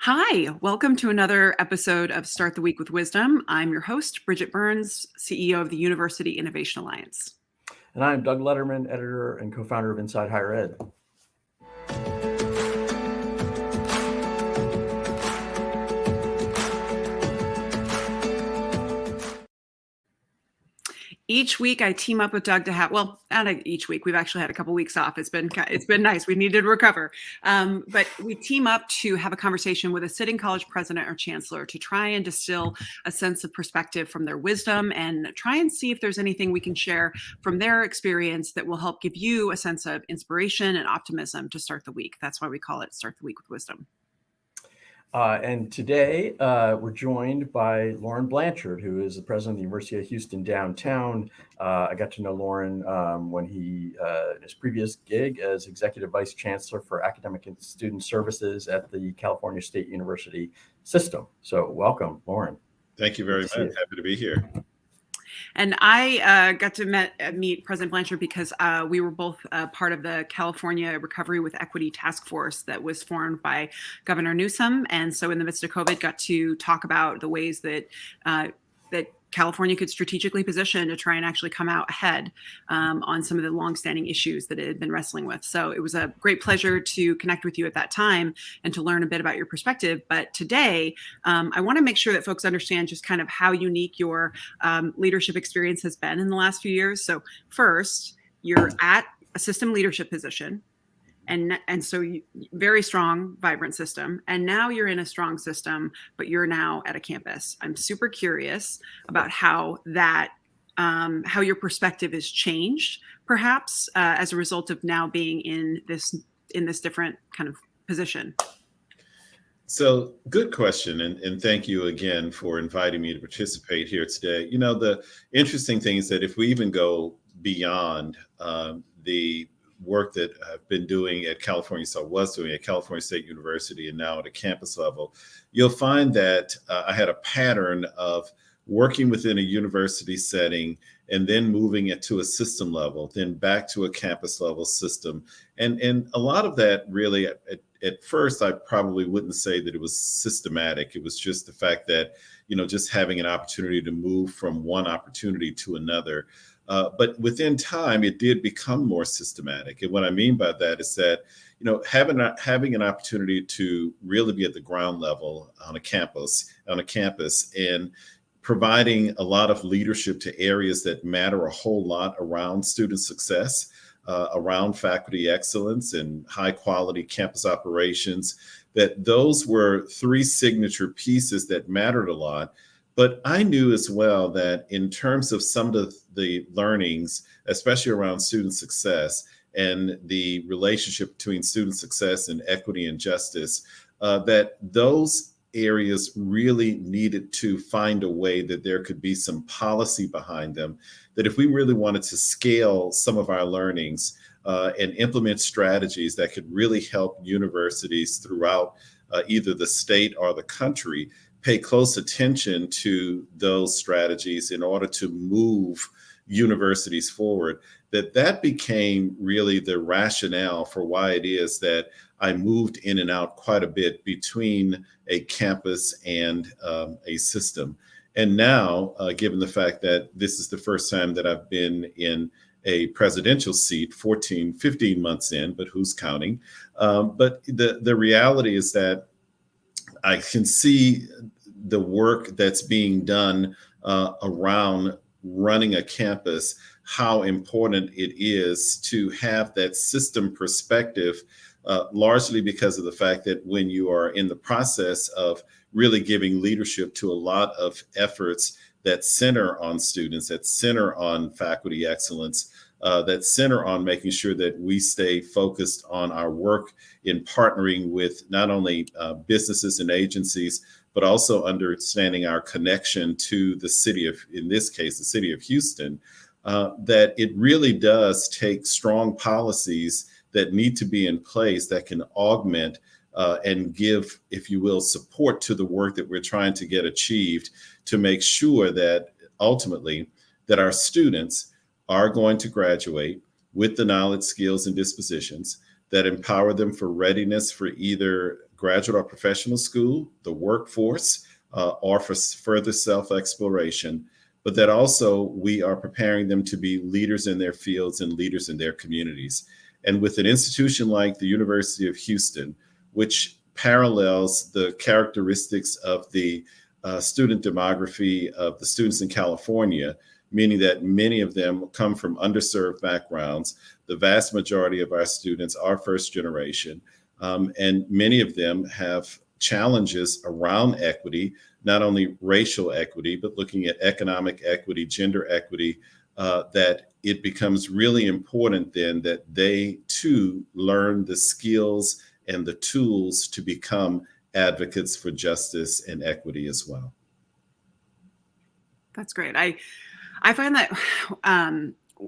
Hi, welcome to another episode of Start the Week with Wisdom. I'm your host, Bridget Burns, CEO of the University Innovation Alliance. And I'm Doug Lederman, editor and co-founder of Inside Higher Ed. Each week I team up with Doug to have, well, not each week. We've actually had a couple weeks off. It's been nice. We needed to recover. But we team up to have a conversation with a sitting college president or chancellor to try and distill a sense of perspective from their wisdom and try and see if there's anything we can share from their experience that will help give you a sense of inspiration and optimism to start the week. That's why we call it Start the Week with Wisdom. And today we're joined by Loren Blanchard, who is the president of the University of Houston downtown. I got to know Loren when he, in his previous gig as executive vice chancellor for academic and student services at the California State University system. So welcome, Loren. Thank you very much. Happy to be here. And I got to meet President Blanchard because we were both part of the California Recovery with Equity Task Force that was formed by Governor Newsom. And so in the midst of COVID, got to talk about the ways that that California could strategically position to try and actually come out ahead on some of the longstanding issues that it had been wrestling with. So it was a great pleasure to connect with you at that time and to learn a bit about your perspective. But today, I want to make sure that folks understand just kind of how unique your leadership experience has been in the last few years. So first, you're at a system leadership position. And so very strong, vibrant system. And now you're in a strong system, but you're now at a campus. I'm super curious about how that, how your perspective has changed, perhaps as a result of now being in this different kind of position. So good question. And thank you again for inviting me to participate here today. You know, the interesting thing is that if we even go beyond the work that I've been doing at California State University and now at a campus level, you'll find that I had a pattern of working within a university setting and then moving it to a system level, then back to a campus level system. And a lot of that really, at first, I probably wouldn't say that it was systematic. It was just the fact that, you know, just having an opportunity to move from one opportunity to another. But within time, it did become more systematic. And what I mean by that is that, you know, having an opportunity to really be at the ground level on a campus, and providing a lot of leadership to areas that matter a whole lot around student success, around faculty excellence and high quality campus operations, that those were three signature pieces that mattered a lot. But I knew as well that in terms of some of the learnings, especially around student success and the relationship between student success and equity and justice, that those areas really needed to find a way that there could be some policy behind them, that if we really wanted to scale some of our learnings and implement strategies that could really help universities throughout either the state or the country, pay close attention to those strategies in order to move universities forward, that became really the rationale for why it is that I moved in and out quite a bit between a campus and a system. And now, given the fact that this is the first time that I've been in a presidential seat, 15 months in, but who's counting? But the reality is that I can see the work that's being done around running a campus, how important it is to have that system perspective, largely because of the fact that when you are in the process of really giving leadership to a lot of efforts that center on students, that center on faculty excellence, that center on making sure that we stay focused on our work in partnering with not only businesses and agencies, but also understanding our connection to the city of, in this case, the city of Houston, that it really does take strong policies that need to be in place that can augment and give, if you will, support to the work that we're trying to get achieved to make sure that ultimately that our students are going to graduate with the knowledge, skills, and dispositions that empower them for readiness for either graduate or professional school, the workforce, or for further self-exploration, but that also we are preparing them to be leaders in their fields and leaders in their communities. And with an institution like the University of Houston, which parallels the characteristics of the student demography of the students in California, meaning that many of them come from underserved backgrounds. The vast majority of our students are first generation, and many of them have challenges around equity, not only racial equity, but looking at economic equity, gender equity, that it becomes really important then that they too learn the skills and the tools to become advocates for justice and equity as well. That's great. I find that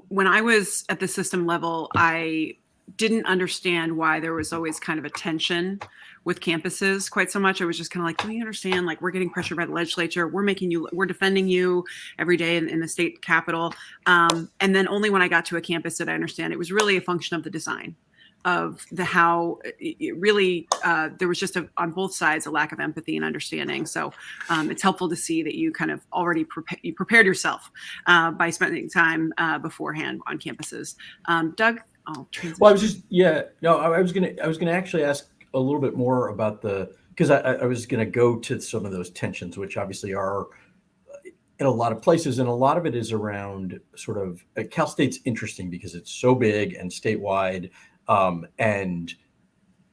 when I was at the system level, I didn't understand why there was always kind of a tension with campuses quite so much. I was just kind of like, do you understand? Like, we're getting pressured by the legislature. We're defending you every day in the state capitol. And then only when I got to a campus did I understand it was really a function of the design of how it really, there was just on both sides a lack of empathy and understanding. So it's helpful to see that you kind of already prepared yourself by spending time beforehand on campuses. Doug, I'll transition. Well, I was gonna actually ask a little bit more about because I was gonna go to some of those tensions, which obviously are in a lot of places, and a lot of it is around sort of Cal State's interesting because it's so big and statewide. And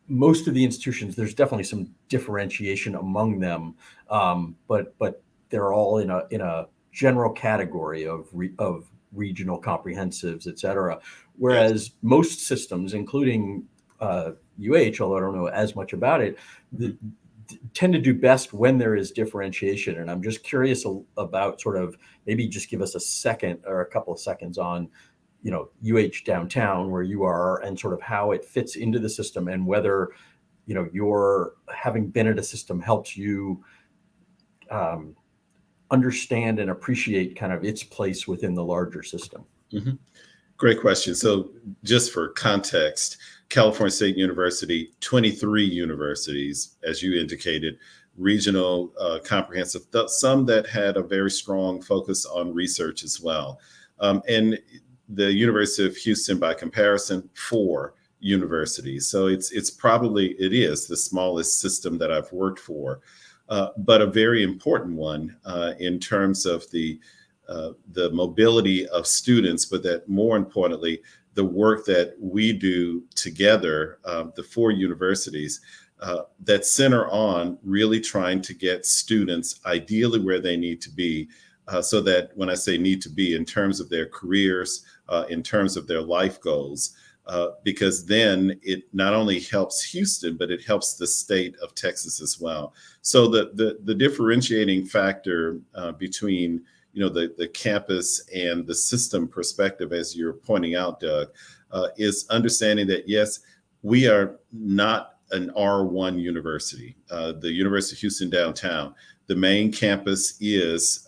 most of the institutions, there's definitely some differentiation among them, but they're all in a general category of regional comprehensives, et cetera. Whereas most systems, including UH, although I don't know as much about it, tend to do best when there is differentiation. And I'm just curious about sort of maybe just give us a second or a couple of seconds on UH downtown where you are and sort of how it fits into the system and whether, your having been at a system helps you understand and appreciate kind of its place within the larger system. Mm-hmm. Great question. So just for context, California State University, 23 universities, as you indicated, regional, comprehensive, some that had a very strong focus on research as well. And the University of Houston, by comparison, 4 universities. So it is the smallest system that I've worked for, but a very important one in terms of the mobility of students, but that more importantly, the work that we do together, the 4 universities that center on really trying to get students ideally where they need to be. So that when I say need to be in terms of their careers, in terms of their life goals, because then it not only helps Houston, but it helps the state of Texas as well. So the differentiating factor between the campus and the system perspective, as you're pointing out, Doug, is understanding that yes, we are not an R1 university. The University of Houston downtown, the main campus is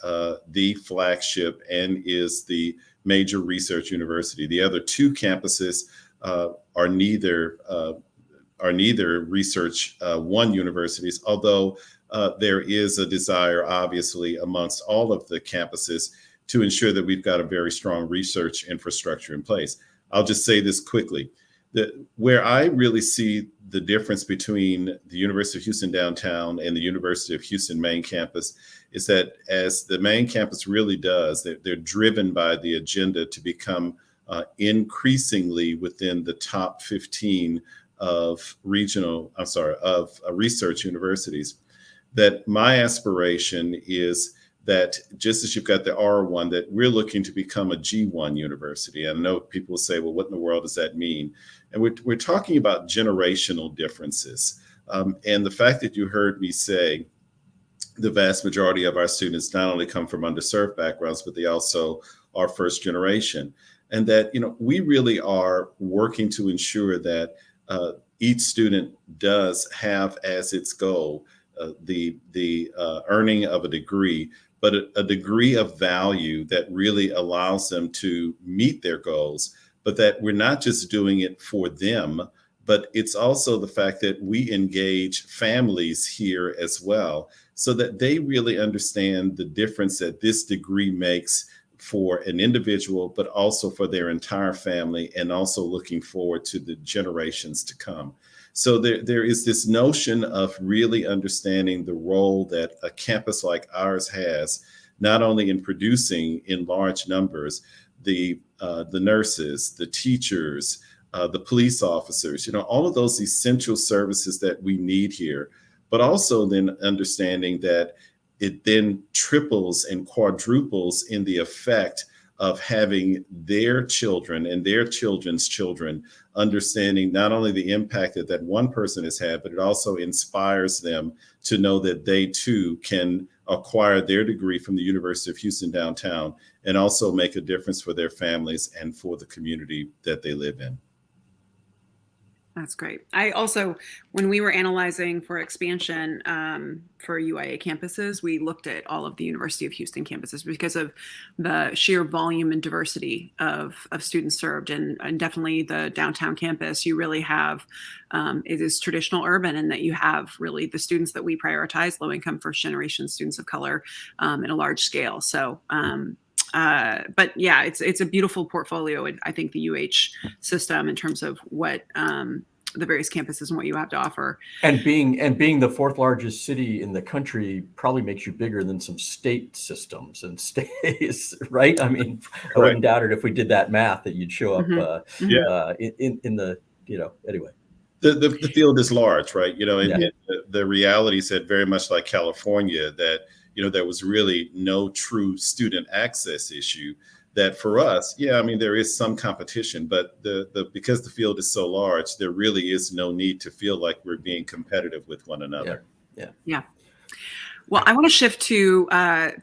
the flagship and is the major research university. The other 2 campuses are neither research 1 universities, although there is a desire, obviously, amongst all of the campuses to ensure that we've got a very strong research infrastructure in place. I'll just say this quickly. Where I really see the difference between the University of Houston downtown and the University of Houston main campus is that as the main campus really does, they're driven by the agenda to become increasingly within the top 15 of research universities. That my aspiration is that just as you've got the R1, that we're looking to become a G1 university. I know people will say, well, what in the world does that mean? And we're talking about generational differences. And the fact that you heard me say the vast majority of our students not only come from underserved backgrounds, but they also are first generation. And that, we really are working to ensure that each student does have as its goal the earning of a degree, but a degree of value that really allows them to meet their goals, but that we're not just doing it for them, but it's also the fact that we engage families here as well, so that they really understand the difference that this degree makes for an individual, but also for their entire family, and also looking forward to the generations to come. So there is this notion of really understanding the role that a campus like ours has, not only in producing in large numbers the nurses, the teachers, the police officers, all of those essential services that we need here, but also then understanding that it then triples and quadruples in the effect of having their children and their children's children understanding not only the impact that that one person has had, but it also inspires them to know that they too can acquire their degree from the University of Houston downtown and also make a difference for their families and for the community that they live in. That's great. I also, when we were analyzing for expansion for UIA campuses, we looked at all of the University of Houston campuses because of the sheer volume and diversity of students served. And definitely the downtown campus, you really have, it is traditional urban, in that you have really the students that we prioritize, low income first generation students of color in a large scale. So but yeah, it's a beautiful portfolio. And I think the UH system, in terms of what the various campuses and what you have to offer, and being the fourth largest city in the country probably makes you bigger than some state systems and states, right? I mean, I wouldn't doubt it if we did that math that you'd show up in the anyway. The field is large, right? And the reality is that very much like California, that there was really no true student access issue. That for us, there is some competition, but because the field is so large, there really is no need to feel like we're being competitive with one another. Yeah. Well, I want to shift to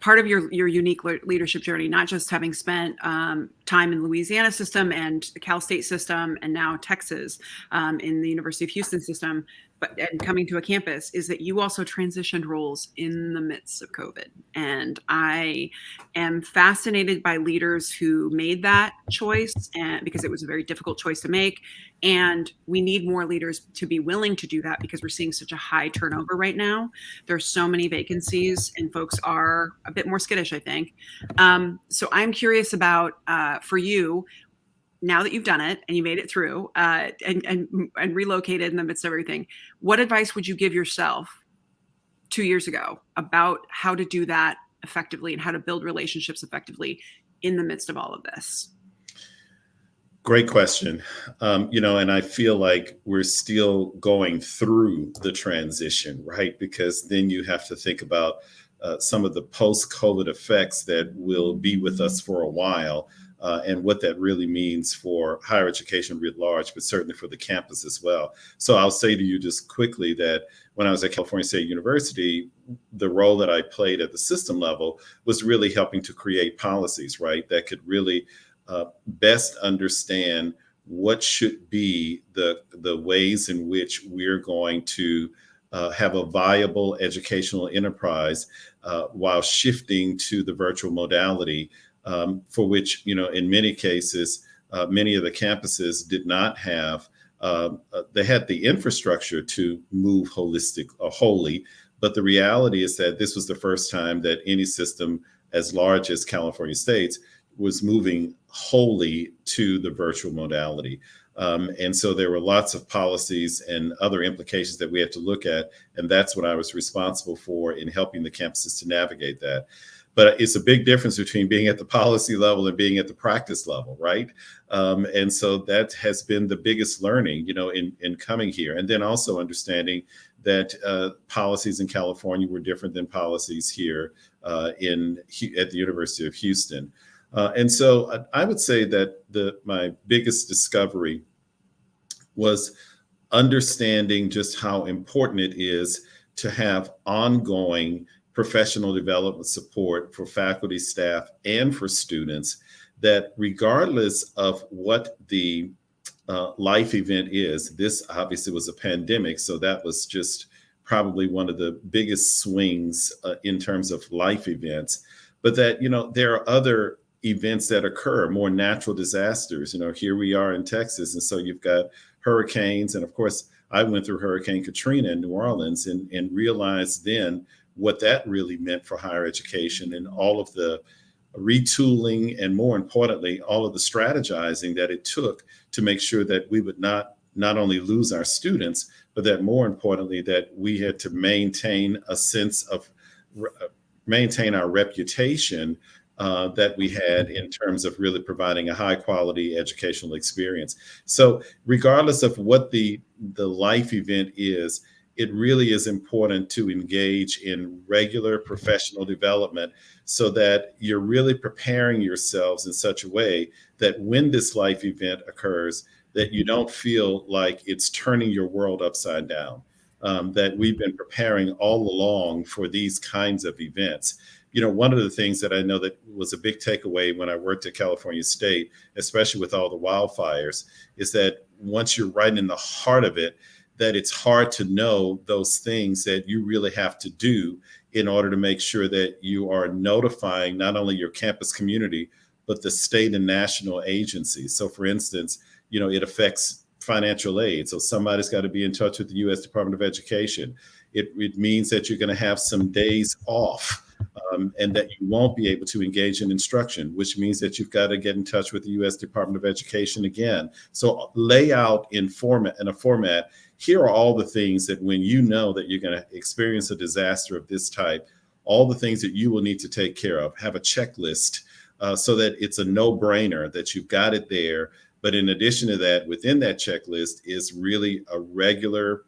part of your unique leadership journey, not just having spent time in the Louisiana system and the Cal State system, and now Texas in the University of Houston system, and coming to a campus, is that you also transitioned roles in the midst of COVID. And I am fascinated by leaders who made that choice, and because it was a very difficult choice to make. And we need more leaders to be willing to do that, because we're seeing such a high turnover right now. There's so many vacancies and folks are a bit more skittish, I think. So I'm curious about, for you, now that you've done it and you made it through and relocated in the midst of everything, what advice would you give yourself 2 years ago about how to do that effectively and how to build relationships effectively in the midst of all of this? Great question. And I feel like we're still going through the transition, right? Because then you have to think about some of the post-COVID effects that will be with us for a while. And what that really means for higher education writ large, but certainly for the campus as well. So I'll say to you just quickly that when I was at California State University, the role that I played at the system level was really helping to create policies, right, that could really best understand what should be the ways in which we're going to have a viable educational enterprise while shifting to the virtual modality. For which, in many cases, many of the campuses did not have, they had the infrastructure to move wholly, but the reality is that this was the first time that any system as large as California State's was moving wholly to the virtual modality. And so there were lots of policies and other implications that we had to look at, and that's what I was responsible for in helping the campuses to navigate that. But it's a big difference between being at the policy level and being at the practice level, right? And so that has been the biggest learning, in coming here. And then also understanding that policies in California were different than policies here at the University of Houston. And so I would say that my biggest discovery was understanding just how important it is to have ongoing professional development support for faculty, staff, and for students, that regardless of what the life event is, this obviously was a pandemic, so that was just probably one of the biggest swings in terms of life events, but that, there are other events that occur, more natural disasters. Here we are in Texas, and so you've got hurricanes. And of course, I went through Hurricane Katrina in New Orleans and realized then what that really meant for higher education and all of the retooling and, more importantly, all of the strategizing that it took to make sure that we would not only lose our students, but that more importantly, that we had to maintain a sense of maintain our reputation that we had in terms of really providing a high quality educational experience. So regardless of what the life event is, it really is important to engage in regular professional development so that you're really preparing yourselves in such a way that when this life event occurs, that you don't feel like it's turning your world upside down, that we've been preparing all along for these kinds of events. You know, one of the things that I know that was a big takeaway when I worked at California State, especially with all the wildfires, is that once you're right in the heart of it, that it's hard to know those things that you really have to do in order to make sure that you are notifying not only your campus community, but the state and national agencies. So for instance, you know, it affects financial aid. So somebody's got to be in touch with the U.S. Department of Education. It means that you're going to have some days off and that you won't be able to engage in instruction, which means that you've got to get in touch with the U.S. Department of Education again. So lay out in a format, here are all the things that when you know that you're going to experience a disaster of this type, all the things that you will need to take care of, have a checklist so that it's a no-brainer that you've got it there. But in addition to that, within that checklist is really a regular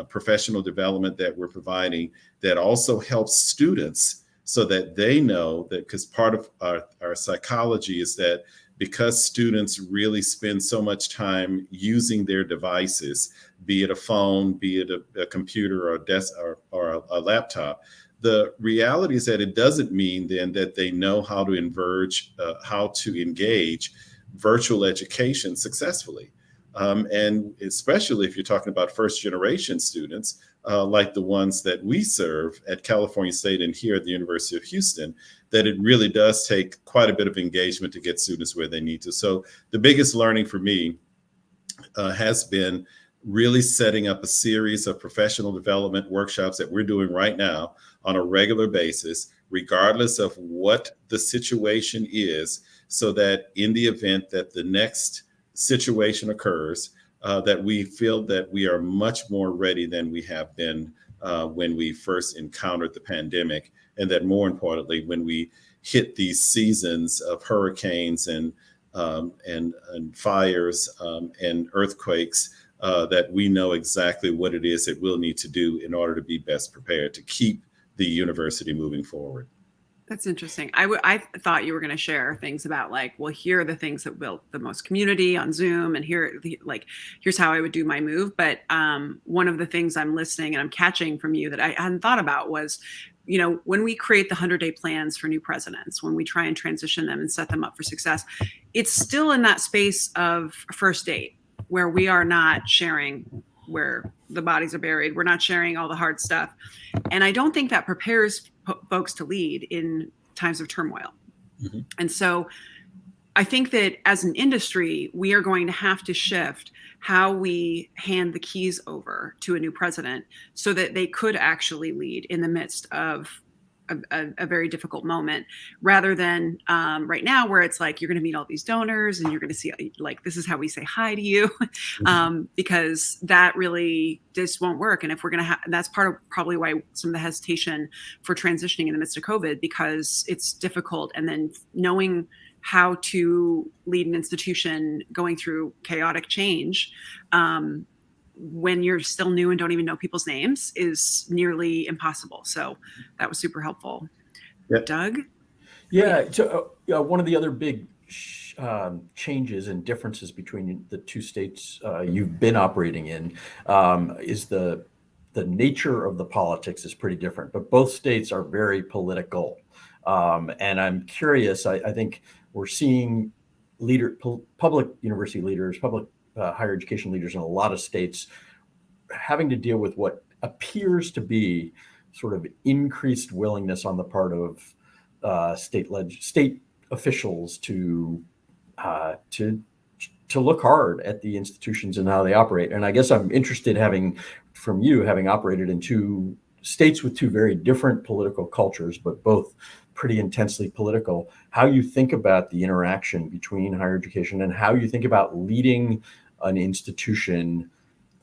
professional development that we're providing that also helps students so that they know that, because part of our psychology is that because students really spend so much time using their devices, be it a phone, be it a computer or a desk or a laptop, the reality is that it doesn't mean then that they know how to engage virtual education successfully. And especially if you're talking about first generation students, like the ones that we serve at California State and here at the University of Houston, that it really does take quite a bit of engagement to get students where they need to. So the biggest learning for me has been really setting up a series of professional development workshops that we're doing right now on a regular basis, regardless of what the situation is, so that in the event that the next situation occurs, that we feel that we are much more ready than we have been when we first encountered the pandemic, and that more importantly, when we hit these seasons of hurricanes and fires and earthquakes, that we know exactly what it is that we'll need to do in order to be best prepared to keep the university moving forward. That's interesting. I thought you were going to share things about like, well, here are the things that built the most community on Zoom, and here's how I would do my move. But one of the things I'm listening and I'm catching from you that I hadn't thought about was, you know, when we create the 100-day plans for new presidents, when we try and transition them and set them up for success, it's still in that space of first date where we are not sharing where the bodies are buried. We're not sharing all the hard stuff. And I don't think that prepares folks to lead in times of turmoil. Mm-hmm. And so I think that as an industry, we are going to have to shift how we hand the keys over to a new president so that they could actually lead in the midst of a very difficult moment, rather than right now where it's like, you're going to meet all these donors and you're going to see like, this is how we say hi to you, because that really just won't work. And if we're going to that's part of probably why some of the hesitation for transitioning in the midst of COVID, because it's difficult. And then knowing how to lead an institution going through chaotic change, when you're still new and don't even know people's names, is nearly impossible. So that was super helpful. Yep. Doug? Yeah. So one of the other big changes and differences between the two states you've been operating in is the nature of the politics is pretty different, but both states are very political. And I'm curious, I think we're seeing public university leaders, public higher education leaders in a lot of states having to deal with what appears to be sort of increased willingness on the part of state officials to to look hard at the institutions and how they operate. And I guess I'm interested, having operated in two states with two very different political cultures, but both pretty intensely political, how you think about the interaction between higher education and how you think about leading an institution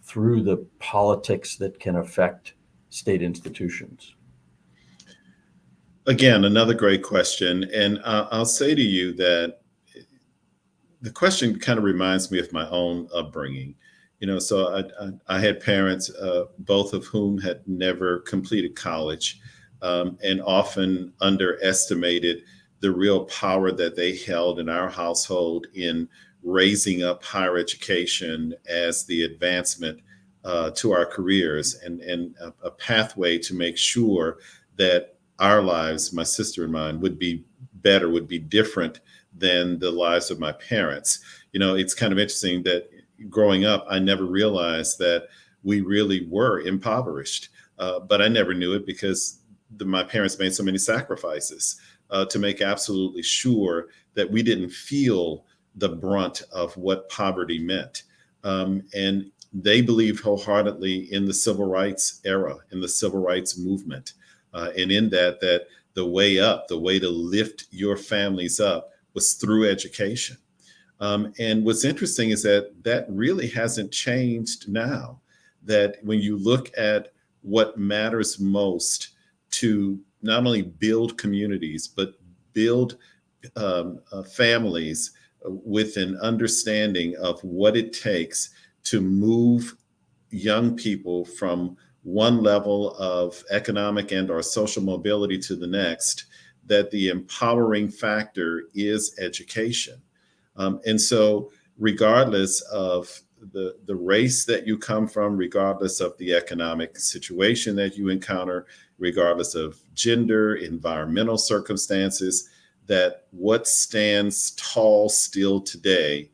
through the politics that can affect state institutions. Again, another great question. And I'll say to you that the question kind of reminds me of my own upbringing. So I had parents, both of whom had never completed college, and often underestimated the real power that they held in our household in raising up higher education as the advancement to our careers and a pathway to make sure that our lives, my sister and mine, would be better, would be different than the lives of my parents. It's kind of interesting that growing up, I never realized that we really were impoverished, but I never knew it because my parents made so many sacrifices to make absolutely sure that we didn't feel the brunt of what poverty meant. And they believed wholeheartedly in the civil rights era, in the civil rights movement, and in that the way up, the way to lift your families up was through education. And what's interesting is that really hasn't changed now, that when you look at what matters most to not only build communities, but build families with an understanding of what it takes to move young people from one level of economic and or social mobility to the next, that the empowering factor is education. And so regardless of the race that you come from, regardless of the economic situation that you encounter, regardless of gender, environmental circumstances, that what stands tall still today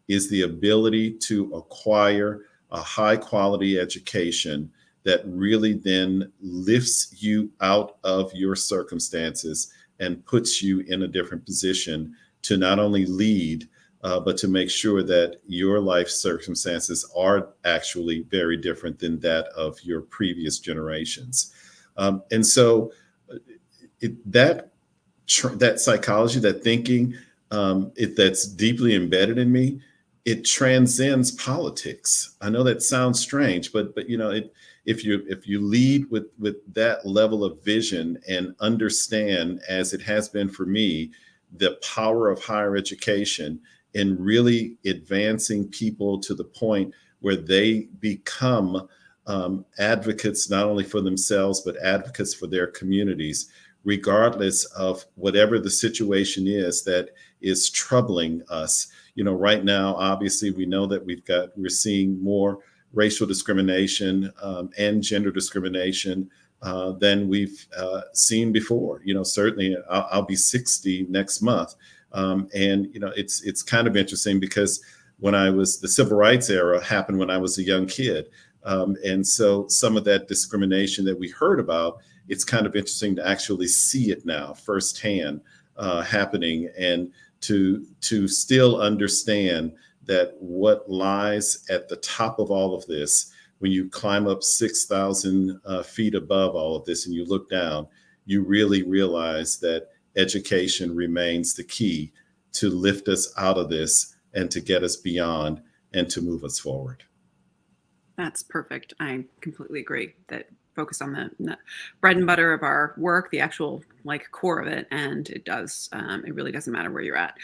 is the ability to acquire a high quality education that really then lifts you out of your circumstances and puts you in a different position to not only lead, but to make sure that your life circumstances are actually very different than that of your previous generations. And so that psychology, that thinking, that's deeply embedded in me, it transcends politics. I know that sounds strange, but if you lead with that level of vision and understand, as it has been for me, the power of higher education in really advancing people to the point where they become advocates not only for themselves, but advocates for their communities, regardless of whatever the situation is that is troubling us. Right now, obviously, we know that we're seeing more racial discrimination and gender discrimination than we've seen before. Certainly, I'll be 60 next month. And it's kind of interesting because the civil rights era happened when I was a young kid. And so some of that discrimination that we heard about, it's kind of interesting to actually see it now firsthand happening, and to still understand that what lies at the top of all of this, when you climb up 6,000 feet above all of this and you look down, you really realize that education remains the key to lift us out of this and to get us beyond and to move us forward. That's perfect. I completely agree that focus on the bread and butter of our work, the actual core of it. And it really doesn't matter where you're at.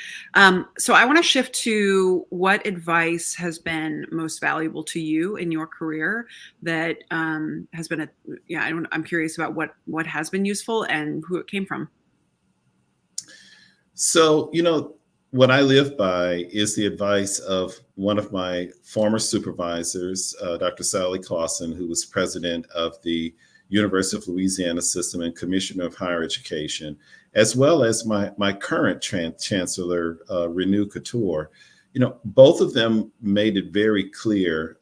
So I want to shift to what advice has been most valuable to you in your career that has been I'm curious about what has been useful and who it came from. So, what I live by is the advice of one of my former supervisors, Dr. Sally Clausen, who was president of the University of Louisiana System and Commissioner of Higher Education, as well as my current Chancellor, Renu Couture. Both of them made it very clear,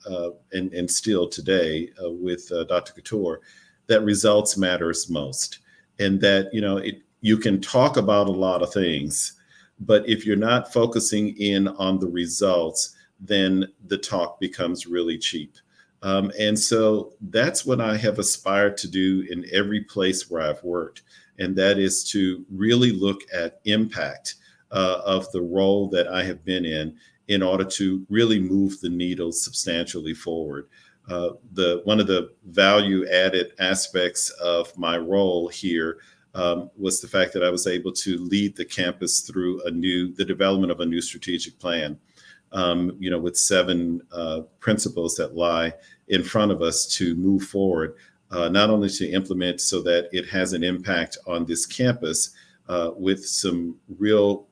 and still today with Dr. Couture, that results matters most. And that, you can talk about a lot of things, but if you're not focusing in on the results, then the talk becomes really cheap. And so that's what I have aspired to do in every place where I've worked. And that is to really look at impact of the role that I have been in order to really move the needle substantially forward. One of the value added aspects of my role here was the fact that I was able to lead the campus through the development of a new strategic plan, with 7 principles that lie in front of us to move forward, not only to implement so that it has an impact on this campus with some real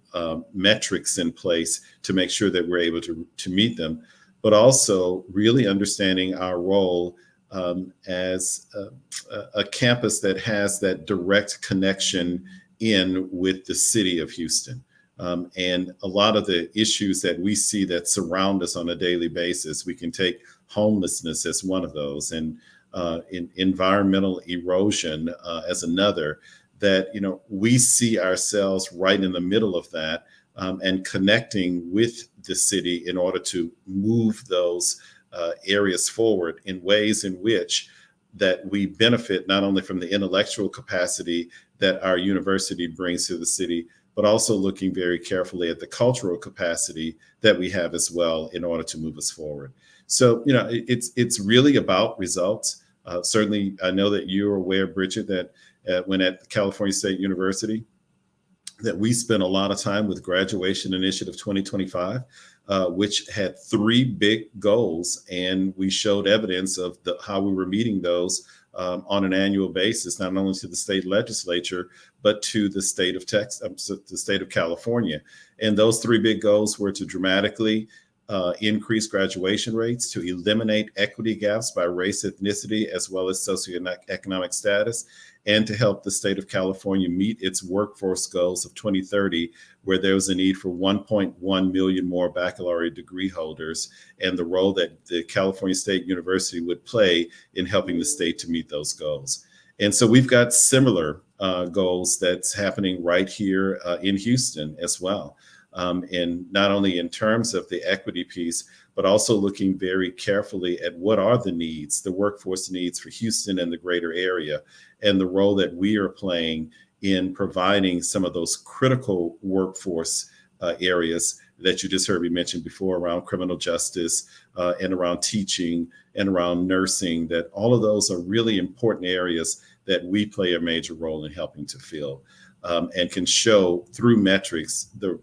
metrics in place to make sure that we're able to meet them, but also really understanding our role as a campus that has that direct connection in with the city of Houston. And a lot of the issues that we see that surround us on a daily basis, we can take homelessness as one of those, and environmental erosion as another, that, we see ourselves right in the middle of that, and connecting with the city in order to move those areas forward in ways in which that we benefit not only from the intellectual capacity that our university brings to the city, but also looking very carefully at the cultural capacity that we have as well in order to move us forward. So, it's really about results. Certainly, I know that you're aware, Bridget, that when at California State University, that we spent a lot of time with Graduation Initiative 2025, which had 3 big goals, and we showed evidence of how we were meeting those on an annual basis, not only to the state legislature, but to the state of Texas, the state of California. And those 3 big goals were to dramatically increase graduation rates, to eliminate equity gaps by race, ethnicity, as well as socioeconomic status, and to help the state of California meet its workforce goals of 2030, where there was a need for 1.1 million more baccalaureate degree holders, and the role that the California State University would play in helping the state to meet those goals. And so we've got similar goals that's happening right here in Houston as well. And not only in terms of the equity piece, but also looking very carefully at what are the needs, the workforce needs for Houston and the greater area, and the role that we are playing in providing some of those critical workforce areas that you just heard me mention before around criminal justice and around teaching and around nursing, that all of those are really important areas that we play a major role in helping to fill, and can show through metrics the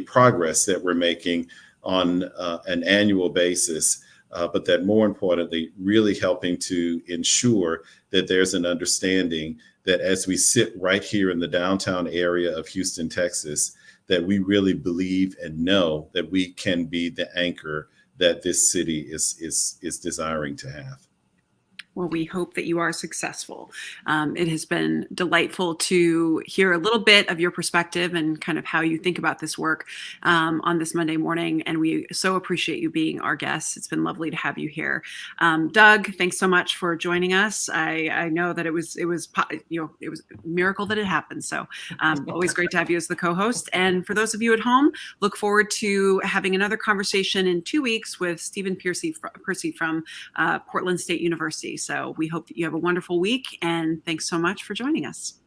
progress that we're making on an annual basis, but that more importantly, really helping to ensure that there's an understanding that as we sit right here in the downtown area of Houston, Texas, that we really believe and know that we can be the anchor that this city is desiring to have. Well, we hope that you are successful. It has been delightful to hear a little bit of your perspective and kind of how you think about this work on this Monday morning. And we so appreciate you being our guest. It's been lovely to have you here. Doug, thanks so much for joining us. I know that it was a miracle that it happened. So always great to have you as the co-host. And for those of you at home, look forward to having another conversation in 2 weeks with Stephen Percy from Portland State University. So we hope that you have a wonderful week, and thanks so much for joining us.